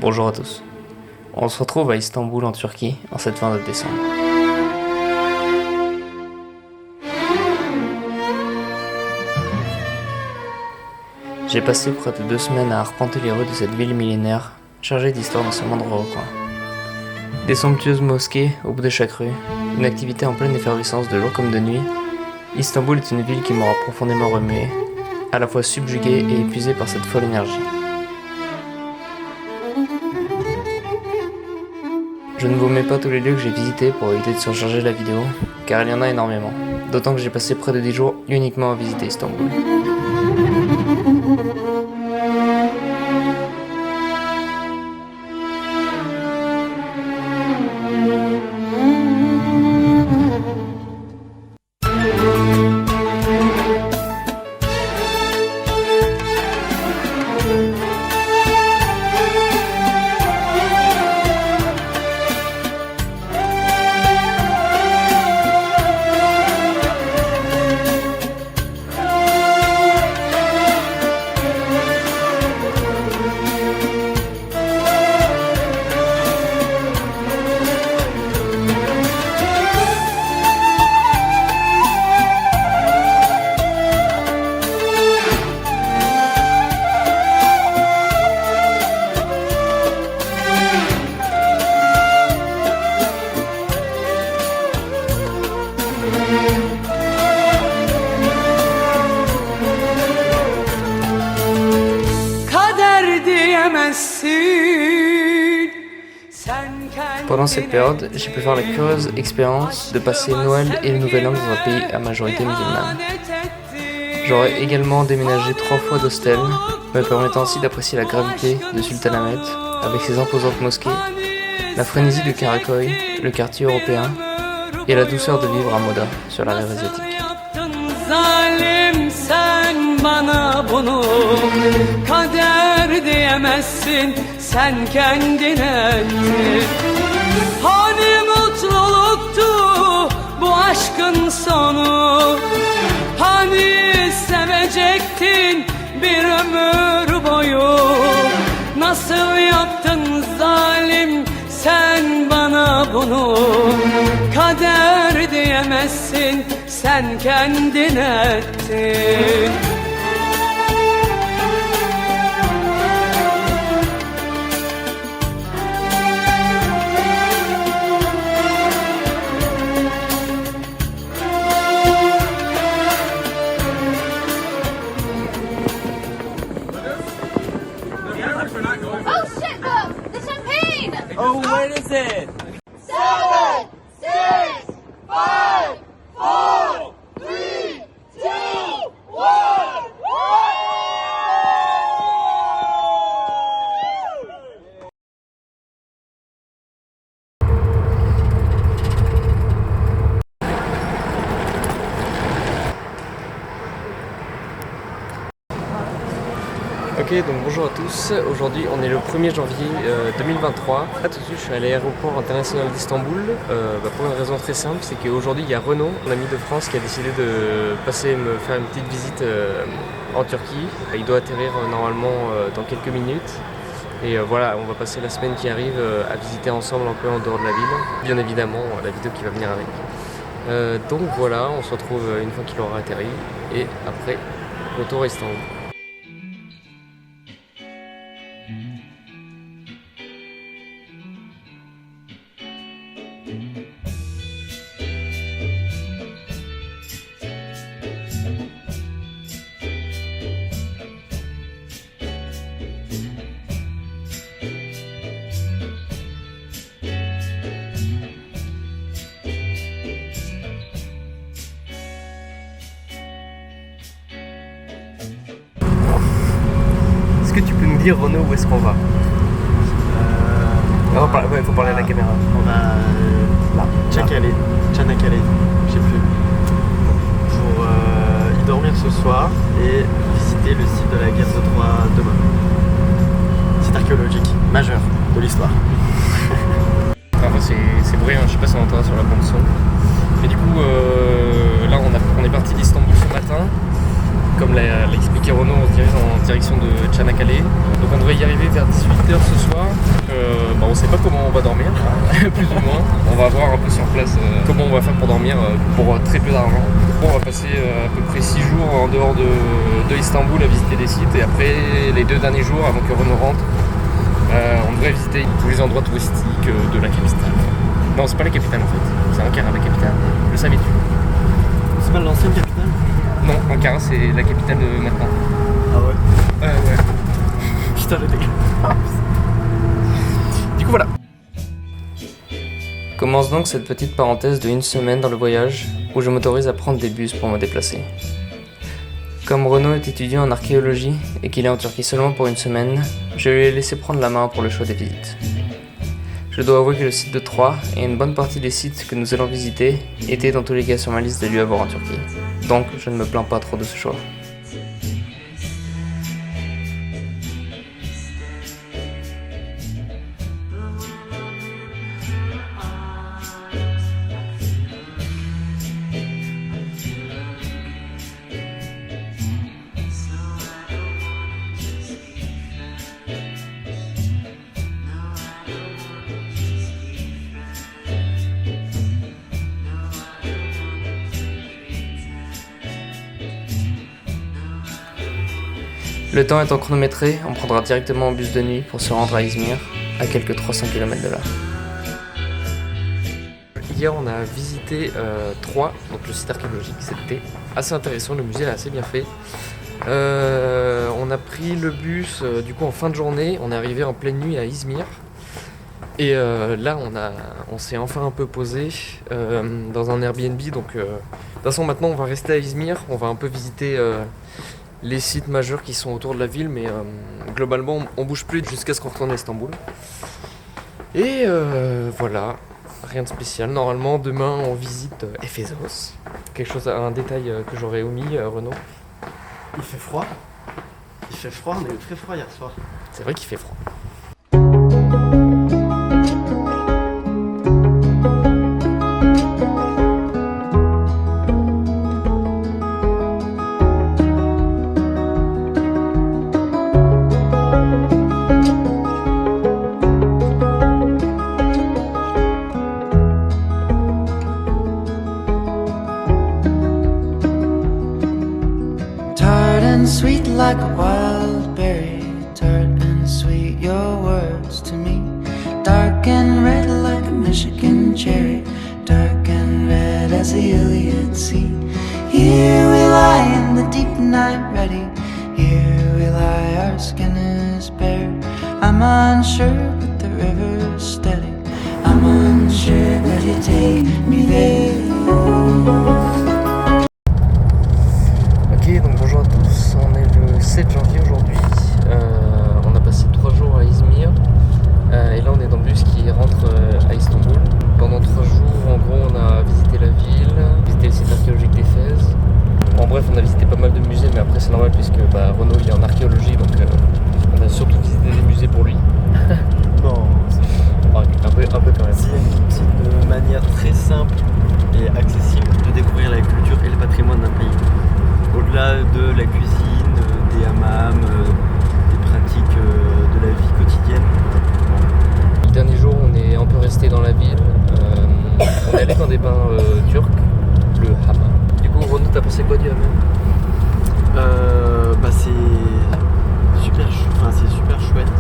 Bonjour à tous. On se retrouve à Istanbul en Turquie en cette fin de décembre. J'ai passé près de 2 semaines à arpenter les rues de cette ville millénaire, chargée d'histoire dans ce moindre recoin. Des somptueuses mosquées au bout de chaque rue, une activité en pleine effervescence de jour comme de nuit, Istanbul est une ville qui m'aura profondément remué, à la fois subjugué et épuisé par cette folle énergie. Je ne vous mets pas tous les lieux que j'ai visités pour éviter de surcharger la vidéo, car il y en a énormément, d'autant que j'ai passé près de 10 jours uniquement à visiter Istanbul. Pendant cette période, j'ai pu faire la curieuse expérience de passer Noël et le Nouvel An dans un pays à majorité musulmane. J'aurais également déménagé 3 fois d'hostel, me permettant ainsi d'apprécier la gravité de Sultanahmet avec ses imposantes mosquées, la frénésie de Karaköy, le quartier européen, et la douceur de vivre à Moda sur la rive asiatique. Bana bunu kader diyemezsin, sen kendine ettin. Hani mutluluktu bu aşkın sonu, hani sevecektin bir ömür boyu. Nasıl yaptın zalim sen bana bunu, kader diyemezsin, sen kendine ettin. Oh, where is it? 7, 6, 5, 4, 3, 2, 1. Ok, donc bonjour à tous. Aujourd'hui on est le 1er janvier 2023. Là tout de suite je suis à l'aéroport international d'Istanbul pour une raison très simple, c'est qu'aujourd'hui il y a Renaud, mon ami de France, qui a décidé de passer me faire une petite visite en Turquie. Il doit atterrir normalement dans quelques minutes. Et voilà, on va passer la semaine qui arrive à visiter ensemble un peu en dehors de la ville. Bien évidemment la vidéo qui va venir avec. Donc voilà, on se retrouve une fois qu'il aura atterri. Et après, retour à Istanbul. Est-ce que tu peux nous dire, Renaud, où est-ce qu'on va? Il faut parler à la caméra. On va là, Çanakkale, je sais plus, pour y dormir ce soir et visiter le site de la guerre de Troie demain. Site archéologique majeur de l'histoire. Enfin, c'est bruyant, je sais pas si on entendra sur la bande son. Mais du coup, là on est parti d'Istanbul ce matin. Comme l'a expliqué Renaud, on se dirige en direction de Tchanakale. Donc on devrait y arriver vers 18h ce soir. On ne sait pas comment on va dormir, plus ou moins. On va voir un peu sur place comment on va faire pour dormir pour très peu d'argent. On va passer à peu près 6 jours en dehors de Istanbul à visiter des sites. Et après les 2 derniers jours, avant que Renaud rentre, on devrait visiter tous les endroits touristiques de la capitale. Non, c'est pas la capitale en fait, c'est Ankara la capitale. Le savais-tu? C'est pas l'ancienne capitale? Non, Ankara c'est la capitale de maintenant. Ah ouais? Ouais. Putain le délire. Du coup voilà. Commence donc cette petite parenthèse de 1 semaine dans le voyage où je m'autorise à prendre des bus pour me déplacer. Comme Renaud est étudiant en archéologie et qu'il est en Turquie seulement pour 1 semaine, je lui ai laissé prendre la main pour le choix des visites. Je dois avouer que le site de Troyes et une bonne partie des sites que nous allons visiter étaient dans tous les cas sur ma liste de lieux à voir en Turquie. Donc je ne me plains pas trop de ce choix. Le temps étant chronométré, on prendra directement un bus de nuit pour se rendre à Izmir, à quelques 300 km de là. Hier on a visité Troyes, donc le site archéologique, c'était assez intéressant, le musée est assez bien fait. On a pris le bus du coup en fin de journée, on est arrivé en pleine nuit à Izmir. Et là on s'est enfin un peu posé dans un Airbnb, donc de toute façon maintenant on va rester à Izmir, on va un peu visiter les sites majeurs qui sont autour de la ville, mais globalement on bouge plus jusqu'à ce qu'on retourne à Istanbul. Et voilà, rien de spécial. Normalement demain on visite Ephesos. Un détail que j'aurais omis, Renaud. Il fait froid. On a eu très froid hier soir. C'est vrai qu'il fait froid. Sweet like a wild berry, tart and sweet your words to me. Dark and red like a Michigan cherry, dark and red as the Iliad Sea. Here we lie in the deep night ready, here we lie, our skin is bare. I'm unsure but the river's steady, I'm unsure but you take me there. Ok, donc bonjour à tous, on est le 7 janvier aujourd'hui, on a passé 3 jours à Izmir et là on est dans le bus qui rentre à Istanbul. Pendant 3 jours en gros on a visité la ville, visité le site archéologique d'Éphèse. En bref on a visité pas mal de musées, mais après c'est normal puisque Renaud il est en archéologie, donc on a surtout visité des musées pour lui. Non, un peu quand même. C'est une manière très simple et accessible de découvrir la culture et le patrimoine d'un pays. Au-delà de la cuisine, des hammams, des pratiques de la vie quotidienne. Le dernier jour, on est un peu resté dans la ville. On est allé dans des bains turcs, le hammam. Du coup, Renaud, t'as pensé quoi du hammam? C'est super chouette.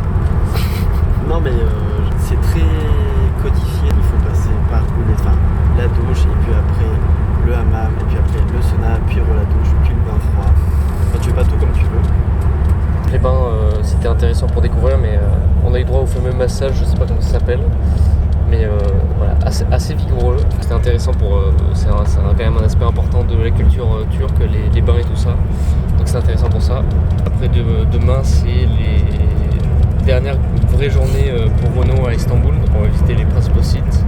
Non mais c'est très codifié. Il faut passer par la douche et puis après le hammam et puis après le sauna, puis la douche, puis le bain froid. Enfin, tu fais pas tout comme tu veux. Les bains, c'était intéressant pour découvrir, mais on a eu droit au fameux massage, je sais pas comment ça s'appelle, mais voilà, assez vigoureux. C'était intéressant c'est quand même un aspect important de la culture turque, les bains et tout ça. Donc c'est intéressant pour ça. Après demain, c'est les dernières vraies journées pour Renaud à Istanbul, donc on va visiter les principaux sites.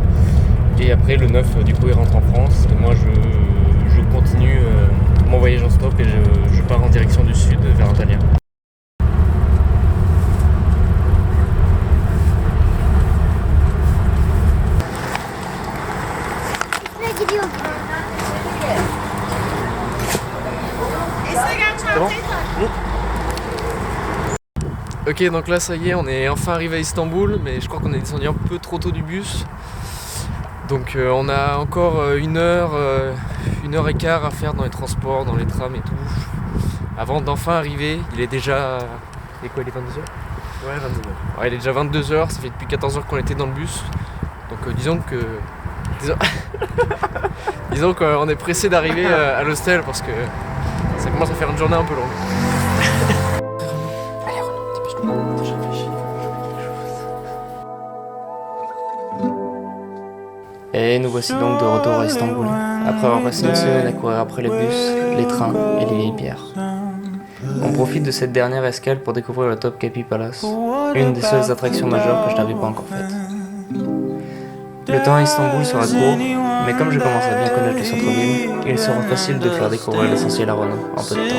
Et après le 9, du coup, il rentre en France et moi je continue mon voyage en stop et je pars en direction du sud vers Antalya. Ok, donc là ça y est, on est enfin arrivé à Istanbul, mais je crois qu'on est descendu un peu trop tôt du bus. Donc on a encore 1h15 à faire dans les transports, dans les trams et tout. Avant d'enfin arriver, il est déjà... Et quoi, il est 22h ? Ouais, 22h. Ouais, il est déjà 22h, ça fait depuis 14h qu'on était dans le bus. Donc disons que... disons qu'on est pressé d'arriver à l'hostel parce que ça commence à faire une journée un peu longue. Et nous voici donc de retour à Istanbul, après avoir passé une semaine à courir après les bus, les trains et les vieilles bières. On profite de cette dernière escale pour découvrir le Topkapi Palace, une des seules attractions majeures que je n'avais pas encore faites. Le temps à Istanbul sera court, mais comme je commence à bien connaître le centre-ville, il sera facile de faire découvrir l'essentiel à Renault en peu de temps.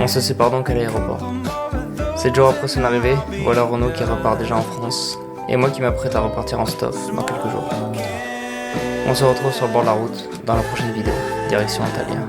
On se sépare donc à l'aéroport. 7 jours après son arrivée, voilà Renaud qui repart déjà en France, et moi qui m'apprête à repartir en stop dans quelques jours. On se retrouve sur le bord de la route dans la prochaine vidéo, direction Antalya.